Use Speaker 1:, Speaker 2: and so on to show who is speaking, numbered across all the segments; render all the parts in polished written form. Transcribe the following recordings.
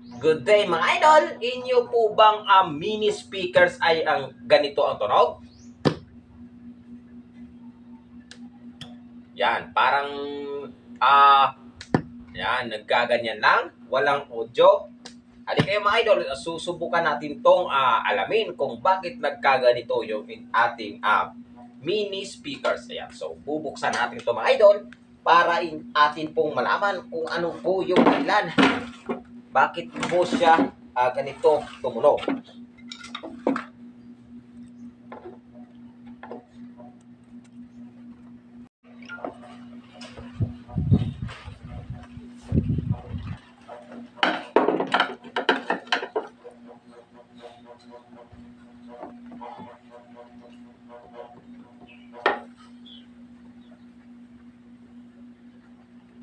Speaker 1: Good day mga idol! Inyo po bang mini speakers ay ang ganito ang tunog? Yan, parang yan, nagkaganyan lang, walang audio. Halika kayo mga idol, susubukan natin tong alamin kung bakit nagkaganito yung ating mini speakers. Ayan, so bubuksan natin ito mga idol para atin pong malaman kung ano po yung dahilan. Bakit po siya ganito tumunog?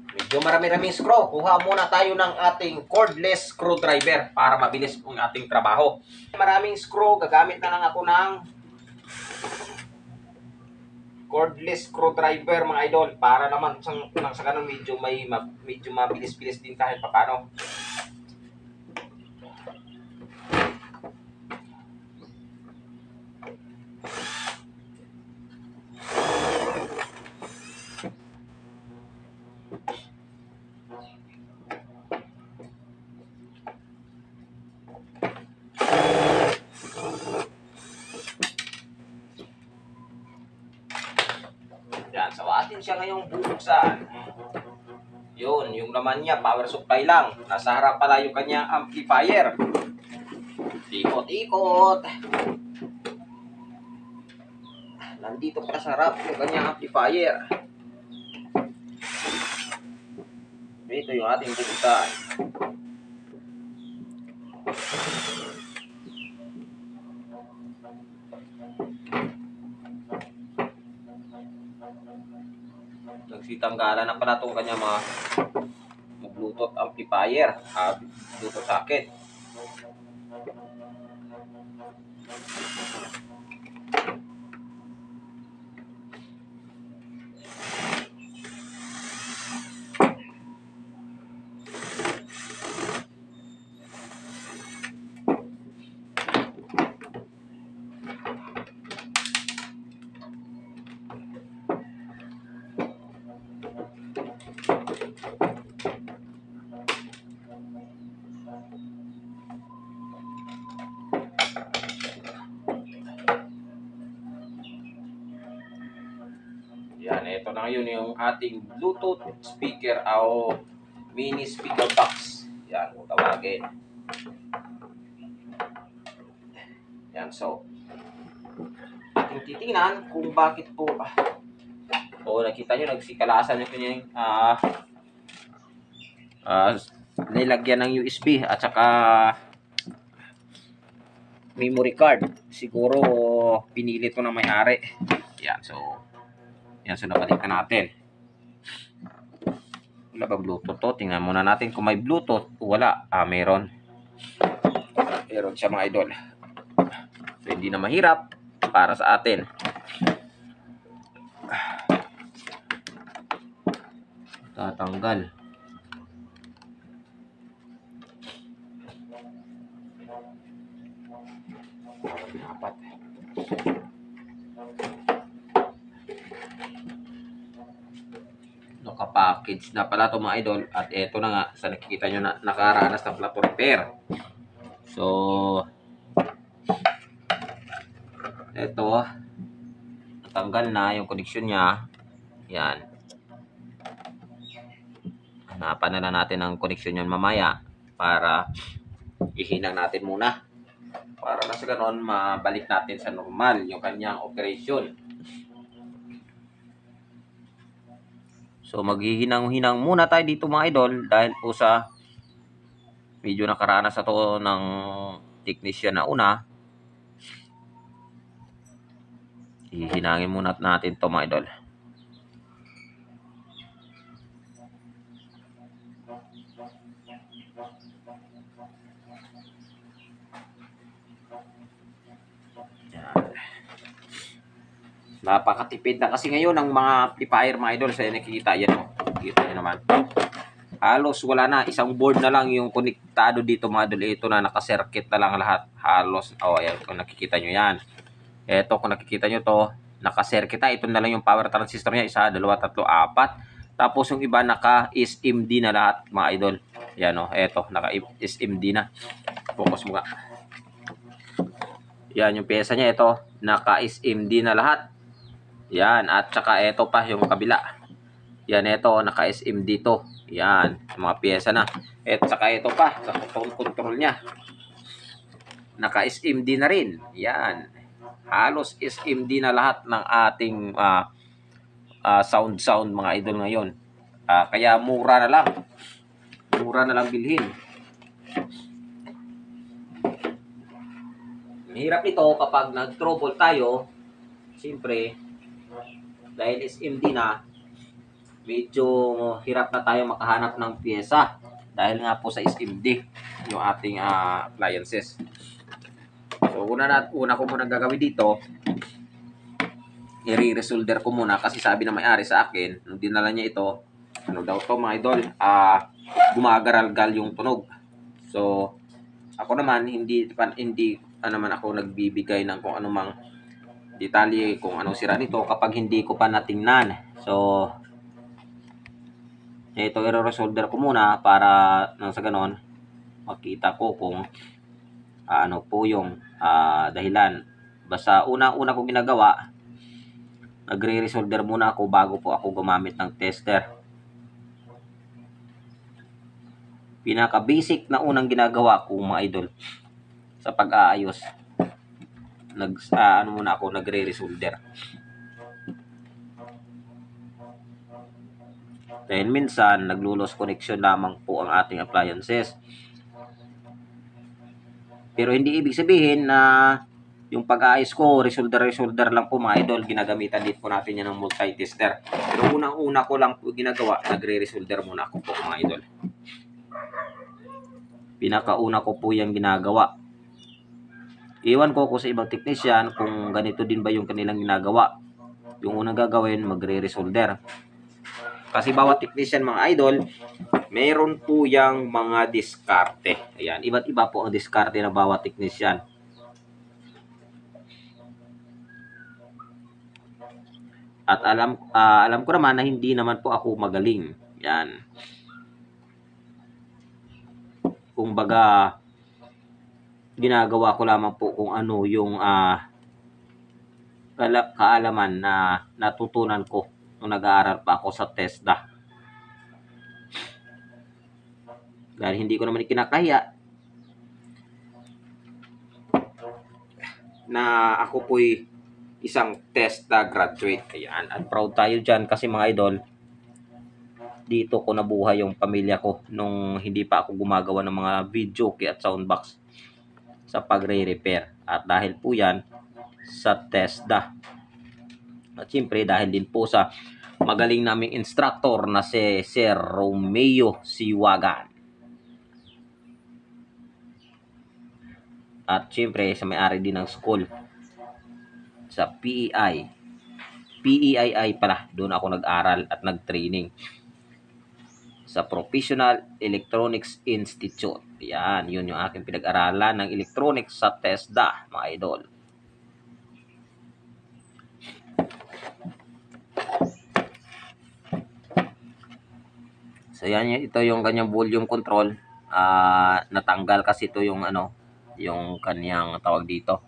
Speaker 1: Medyo marami-raming screw. Kuha muna tayo ng ating cordless screwdriver para mabilis ang ating trabaho. Maraming screw. Gagamit na lang ako ng cordless screwdriver mga idol para naman sa ganun medyo mabilis-bilis din kahit paano. Yan, so atin siya ngayong bubuksan. Yun, yung laman niya, power supply lang. Nasa harap pala yung kanyang amplifier. Ikot-ikot. Nandito pala sa harap yung kanyang amplifier. Ito yung ating bubuksan. Nagsitanggalan na pala itong kanya mga Bluetooth amplifier, Bluetooth socket. Yan, ito na ngayon yung ating Bluetooth speaker o mini speaker box. Yan, kung tawagin. Yan, so ating titingnan kung bakit po nakita nyo, nagsikalasan yung kanyang nilagyan ng USB at saka memory card. Siguro pinili to ng may-ari. Yan, so nabalikan natin. Wala ba Bluetooth to? Tingnan muna natin kung may Bluetooth o wala. Meron siya mga idol. So hindi na mahirap para sa atin. Tatanggal. Dapat. Naka-package na pala ito mga idol. At eto na nga, sa nakikita nyo na nakaranas ng plato repair. So eto, natanggal na yung connection niya. Yan. Hanapan na lang natin ang connection yun mamaya para ihinang natin muna. Para na sa ganoon, mabalik natin sa normal yung kanyang operation. So maghihinang-hinang muna tayo dito mga idol dahil po sa medyo nakaranas na to ng technician na una. Hihinangin muna natin to mga idol. Napakatipid na kasi ngayon ng mga amplifier mga idol. Sa nakikita yan o. Kita nyo naman. Halos wala na, isang board na lang yung konektado dito mga idol. Ito na, naka-circuit na lang lahat. Halos, ayan, kung nakikita nyo yan. Ito, kung nakikita nyo to, naka-circuit na. Ito na lang yung power transistor niya. 1, 2, 3, 4. Tapos yung iba naka-SMD na lahat mga idol. Yan o, eto, naka-SMD na. Focus mo nga. Yan yung pyesa niya, ito, naka-SMD na lahat. Yan, at saka ito pa yung kabila. Yan, ito, naka-SMD to. Yan, mga pyesa na. At saka ito pa, sa control niya. Naka-SMD na rin. Yan. Halos SMD na lahat ng ating sound mga idol ngayon. Kaya mura na lang. Mura na lang bilhin. Mahirap nito kapag nag-trouble tayo. Siyempre, dahil SMD na, medyo hirap na tayo makahanap ng pyesa dahil nga po sa SMD yung ating appliances. So una ko muna gagawin dito, i-resolder ko muna kasi sabi na may-ari sa akin nung dinala niya ito, ano daw to mga idol, gumagaral-gal yung tunog. So ako naman hindi naman ako nagbibigay ng kung anumang detalye kung anong sira nito kapag hindi ko pa natingnan. So ito, i-resolder ko muna para nang sa ganon makita ko kung ano po yung dahilan. Basta una ko ginagawa, nagre-resolder muna ako bago po ako gumamit ng tester. Pinaka basic na unang ginagawa ko mga idol sa pag-aayos, muna ako nagre-resolder. Dahil minsan, naglo-loss connection lamang po ang ating appliances. Pero hindi ibig sabihin na yung pag-aayos ko, resolder lang po mga idol. Ginagamitan din po natin yan ng multi-tester. Pero unang-una ko lang po ginagawa, nagre-resolder muna ako po mga idol. Pinakauna ko po yung ginagawa. Iwan ko sa ibang technician kung ganito din ba yung kanilang ginagawa. Yung unang gagawin, magre-resolder. Kasi bawat technician mga idol, meron po yung mga diskarte. Ayan, iba't iba po ang diskarte ng bawat technician. At alam ko naman na hindi naman po ako magaling. Yan. Kumbaga, ginagawa ko lamang po kung ano yung kaalaman na natutunan ko nung nag-aaral pa ako sa TESDA. Dahil hindi ko naman ikinakaya na ako po'y isang TESDA graduate. Ayan. At proud tayo dyan kasi mga idol, dito ko nabuhay yung pamilya ko nung hindi pa ako gumagawa ng mga video key at soundbox sa pagre-repair. At dahil po yan sa TESDA. At siyempre dahil din po sa magaling naming instructor na si Sir Romeo Siwagan. At siyempre sa may-ari din ng school sa PEII pala, doon ako nag-aral at nag-training sa Professional Electronics Institute. Yan, yun yung aking pinag-aralan ng electronics sa TESDA mga idol. So yan, ito yung kanyang volume control. Natanggal kasi ito yung yung kanyang tawag dito.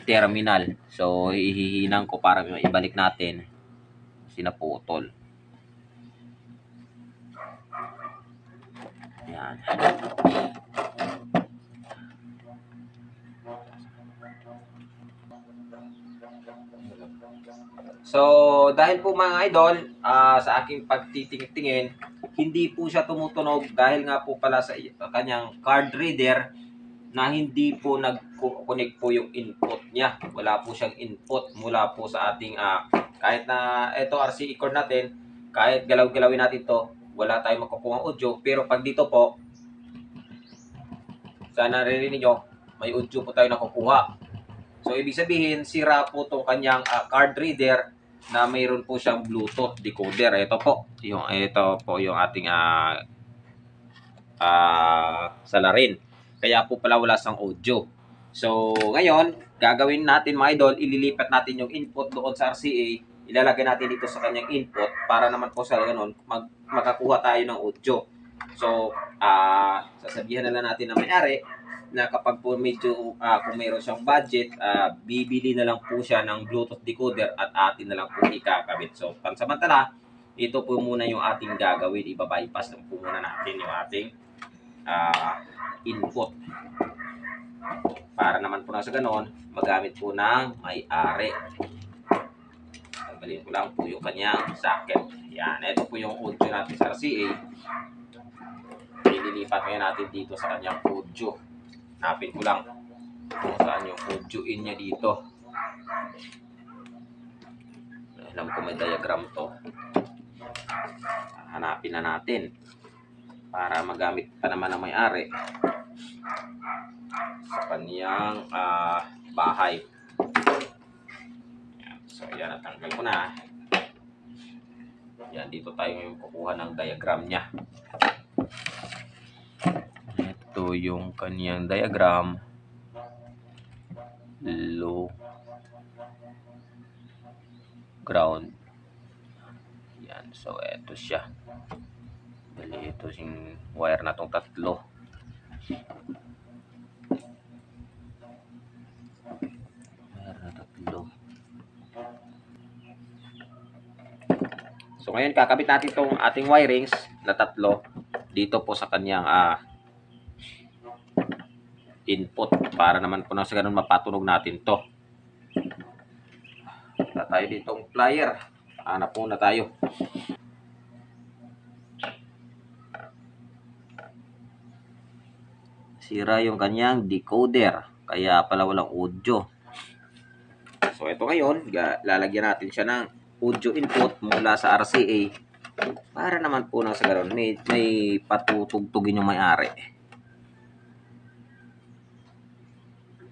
Speaker 1: Terminal. So hihinang ko para ibalik natin. Kasi naputol. Yan. So, dahil po mga idol, sa aking pagtitingin, hindi po siya tumutunog dahil nga po pala sa kanyang card reader na hindi po nag-connect po yung input niya. Wala po siyang input mula po sa ating, kahit na ito RCA cord natin, kahit galaw-galawin natin to, wala tayong makukuha audio. Pero pag dito po, sana naririnig nyo, may audio po tayo nakukuha. So, ibig sabihin, sira po itong kanyang card reader na mayroon po siyang Bluetooth decoder. Ito po yung ating salarin. Kaya po pala wala sang audio. So, ngayon, gagawin natin mga idol, ililipat natin yung input doon sa RCA, ilalagay natin dito sa kanyang input para naman po sa ganun, makakuha tayo ng audio. So, sasabihan na lang natin na may-ari na kapag po medyo, kung mayroon siyang budget, bibili na lang po siya ng Bluetooth decoder at atin na lang po ikakabit. So, pansamantala, ito po muna yung ating gagawin. Iba-bypass lang po muna natin yung ating input. Para naman po na sa ganon, magamit po ng may-ari. Tanggalin ko lang po yung kanyang socket. Yan, ito po yung audio natin sa RCA. Ililipat ngayon natin dito sa kanyang audio. Hanapin ko lang kung saan yung audio in niya dito. Alam ko may diagram to. Hanapin na natin para magamit pa naman ng may-ari sa kaniyang bahay. Yan. So, yan, natanggal ko na. Yan, dito tayo ngayon kukuha ng diagram niya. Ito yung kaniyang diagram. Low, ground. Yan, so ito siya. Bali, ito yung wire na tong tatlo. So ngayon kakabit natin itong ating wirings na tatlo dito po sa kanyang input para naman po na sa ganun mapatunog natin to. Wala tayo ditong plier. Hanap muna tayo. Sira yung kanyang decoder. Kaya pala walang audio. So ito ngayon, lalagyan natin siya ng audio input mula sa RCA para naman po nang sa ganoon may patutugtugin yung may-ari.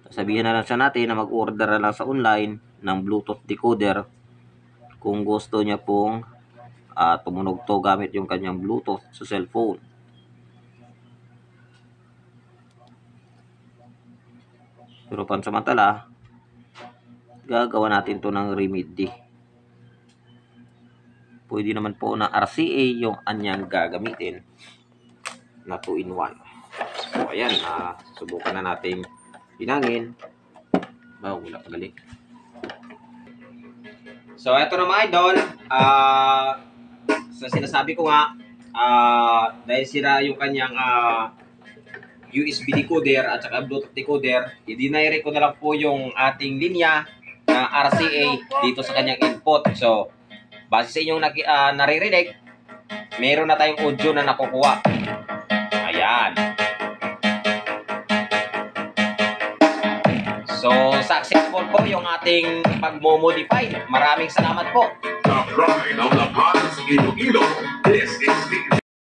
Speaker 1: Sabihin na lang siya natin na mag-order na lang sa online ng Bluetooth decoder kung gusto niya pong tumunog to gamit yung kanyang Bluetooth sa cellphone. Pero pansamantala, gagawa natin to ng remedy. Pwede naman po na RCA yung anyang gagamitin na 2-in-1. So, ayan. Subukan na natin pinangin. Wala pagaling. So, eto na mga idol. So, sinasabi ko nga, dahil sira yung kanyang USB decoder at saka Bluetooth decoder, i-dinire ko na lang po yung ating linya ng RCA dito sa kanyang input. So, base sa inyong naririnig, meron na tayong audio na nakukuha. Ayan. So, successful po yung ating pag-modify. Maraming salamat po.
Speaker 2: The pride of the province Iloilo. This is the